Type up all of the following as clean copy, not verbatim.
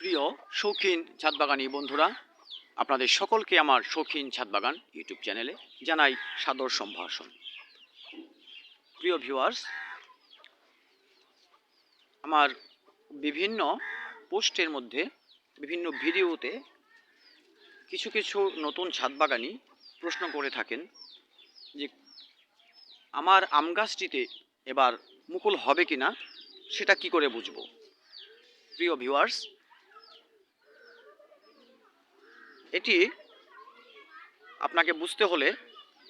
প্রিয় শৌখিন ছাদবাগানী বন্ধুরা, আপনাদের সকলকে আমার শৌখিন ছাদবাগান ইউটিউব চ্যানেলে জানাই সাদর সম্ভাষণ। প্রিয় ভিউয়ার্স, আমার বিভিন্ন পোস্টের মধ্যে বিভিন্ন ভিডিওতে কিছু কিছু নতুন ছাদবাগানি প্রশ্ন করে থাকেন যে আমার আম গাছটিতে এবার মুকুল হবে কিনা সেটা কি করে বুঝব। প্রিয় ভিউয়ার্স, এটি আপনাকে বুঝতে হলে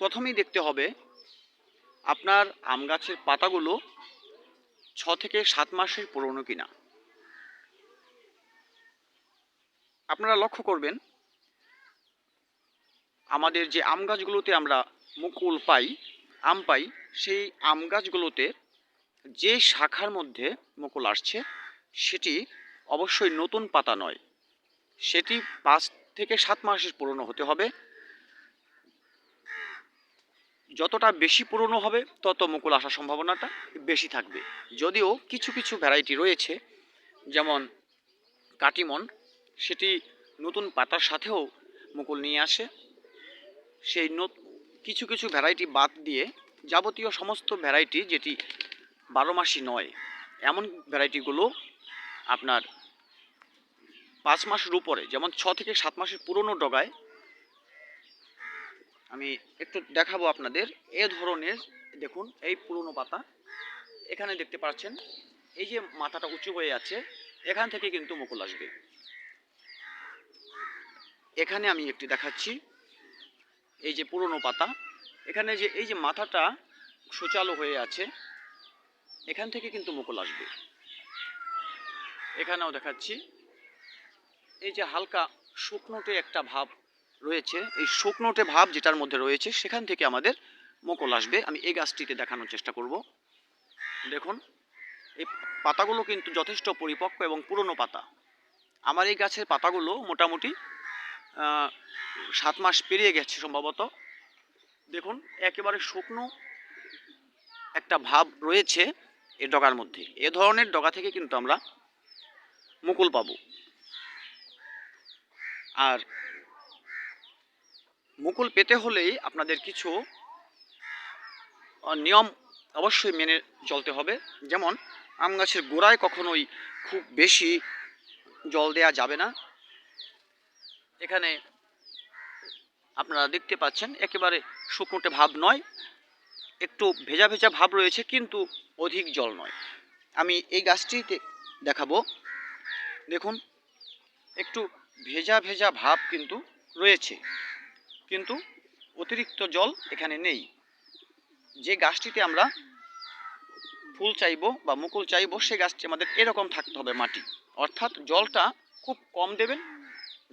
প্রথমেই দেখতে হবে আপনার আম গাছের পাতাগুলো 6 থেকে 7 মাসের পুরনো কিনা। আপনারা লক্ষ্য করবেন আমাদের যে আম গাছগুলোতে আমরা মুকুল পাই, আম পাই, সেই আম গাছগুলোতে যে শাখার মধ্যে মুকুল আসছে সেটি অবশ্যই নতুন পাতা নয়, সেটি 5 থেকে 7 মাসের পুরনো হতে হবে। যতটা বেশি পুরনো হবে তত মুকুল আসার সম্ভাবনাটা বেশি থাকবে। যদিও কিছু কিছু ভ্যারাইটি রয়েছে, যেমন কাটিমন, সেটি নতুন পাতার সাথেও মুকুল নিয়ে আসে। সেই কিছু কিছু ভ্যারাইটি বাদ দিয়ে যাবতীয় সমস্ত ভ্যারাইটি যেটি 12 মাসই নয়, এমন ভ্যারাইটিগুলো আপনার 5 মাসের উপরে, যেমন 6 থেকে 7 মাসের পুরনো ডগায়, আমি একটু দেখাবো আপনাদের। এ ধরনের দেখুন, এই পুরনো পাতা এখানে দেখতে পাচ্ছেন, এই যে মাথাটা উঁচু হয়ে আছে, এখান থেকে কিন্তু মুকুল আসবে। এখানে আমি একটি দেখাচ্ছি, এই যে পুরনো পাতা, এখানে যে এই যে মাথাটা সোচালো হয়ে আছে, এখান থেকে কিন্তু মুকুল আসবে। এখানেও দেখাচ্ছি, এই যে হালকা শুকনোটে একটা ভাব রয়েছে, এই শুকনোটে ভাব যেটার মধ্যে রয়েছে সেখান থেকে আমাদের মুকুল আসবে। আমি এই গাছটিতে দেখানোর চেষ্টা করব। দেখুন, এই পাতাগুলো কিন্তু যথেষ্ট পরিপক্ক এবং পুরনো পাতা। আমার এই গাছের পাতাগুলো মোটামুটি 7 মাস পেরিয়ে গেছে সম্ভবত। দেখুন, একেবারে শুকনো একটা ভাব রয়েছে এই ডগার মধ্যে। এ ধরনের ডগা থেকে কিন্তু আমরা মুকুল পাবো। আর মুকুল পেতে হলেই আপনাদের কিছু নিয়ম অবশ্যই মেনে চলতে হবে। যেমন আম গাছের গোড়ায় কখনোই খুব বেশি জল দেওয়া যাবে না। এখানে আপনারা দেখতে পাচ্ছেন একেবারে শুকনোটে ভাব নয়, একটু ভেজা ভেজা ভাব রয়েছে, কিন্তু অধিক জল নয়। আমি এই গাছটিতে দেখাবো। দেখুন, একটু ভেজা ভেজা ভাব কিন্তু রয়েছে, কিন্তু অতিরিক্ত জল এখানে নেই। যে গাছটিতে আমরা ফুল চাইবো বা মুকুল চাইবো, সেই গাছটি আমাদের এরকম থাকতে হবে মাটি, অর্থাৎ জলটা খুব কম দেবেন,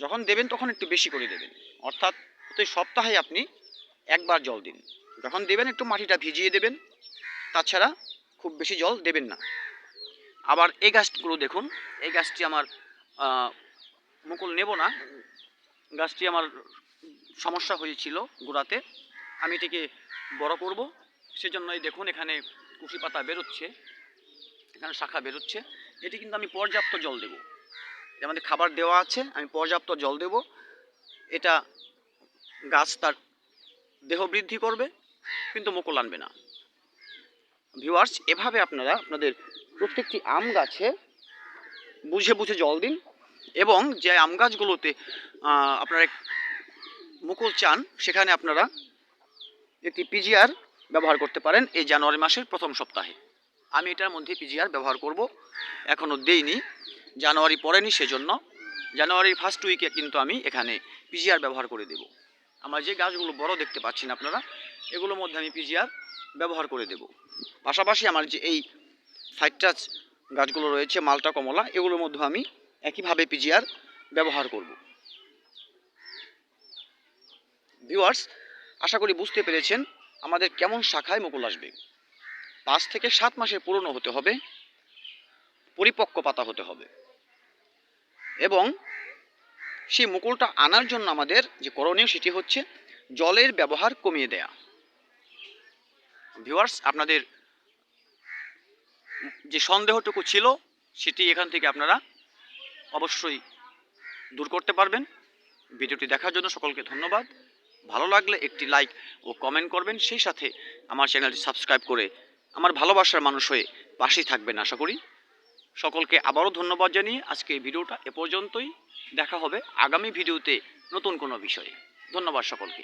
যখন দেবেন তখন একটু বেশি করে দেবেন। অর্থাৎ প্রতি সপ্তাহে আপনি একবার জল দিন, যখন দেবেন একটু মাটিটা ভিজিয়ে দেবেন, তাছাড়া খুব বেশি জল দেবেন না। আবার এই গাছগুলো দেখুন, এই গাছটি আমার মুকুল নেব না, গাছটি আমার সমস্যা হয়েছিল গোড়াতে, আমি এটিকে বড় করব, সেজন্যই দেখুন এখানে কুশি পাতা বেরোচ্ছে, এখানে শাখা বেরোচ্ছে। এটি কিন্তু আমি পর্যাপ্ত জল দেব, আমাদের খাবার দেওয়া আছে, আমি পর্যাপ্ত জল দেব। এটা গাছ তার দেহ বৃদ্ধি করবে, কিন্তু মুকুল আনবে না। ভিউয়ার্স, এভাবে আপনারা আপনাদের প্রত্যেকটি আম গাছে বুঝে বুঝে জল দিন, এবং যে আম গাছগুলোতে আপনারা মুকুল চান সেখানে আপনারা একটি পিজিআর ব্যবহার করতে পারেন এই জানুয়ারি মাসের প্রথম সপ্তাহে। আমি এটার মধ্যে পিজিআর ব্যবহার করব, এখনও দেইনি, জানুয়ারি পড়েনি, সেজন্য জানুয়ারির ফার্স্ট উইকে কিন্তু আমি এখানে পিজিআর ব্যবহার করে দেব। আমার যে গাছগুলো বড় দেখতে পাচ্ছেন আপনারা, এগুলোর মধ্যে আমি পিজিআর ব্যবহার করে দেব। পাশাপাশি আমার যে এই সাইট্রাস গাছগুলো রয়েছে, মালটা, কমলা, এগুলোর মধ্যে আমি একইভাবে পিজিআর ব্যবহার করব। ভিউয়ার্স, আশা করি বুঝতে পেরেছেন আমাদের কেমন শাখায় মুকুল আসবে। 5 থেকে 7 মাসের পুরনো হতে হবে, পরিপক্ক পাতা হতে হবে, এবং সেই মুকুলটা আনার জন্য আমাদের যে করণীয় সেটি হচ্ছে জলের ব্যবহার কমিয়ে দেয়া। ভিউয়ার্স, আপনাদের যে সন্দেহটুকু ছিল সেটি এখান থেকে আপনারা অবশ্যই দূর করতে পারবেন। ভিডিওটি দেখার জন্য সকলকে ধন্যবাদ। ভালো লাগলে একটি লাইক ও কমেন্ট করবেন, সেই সাথে আমার চ্যানেলটি সাবস্ক্রাইব করে আমার ভালোবাসার মানুষ হয়ে পাশেই থাকবেন আশা করি। সকলকে আবারও ধন্যবাদ জানিয়ে আজকে এই ভিডিওটা এ পর্যন্তই। দেখা হবে আগামী ভিডিওতে নতুন কোনো বিষয়ে। ধন্যবাদ সকলকে।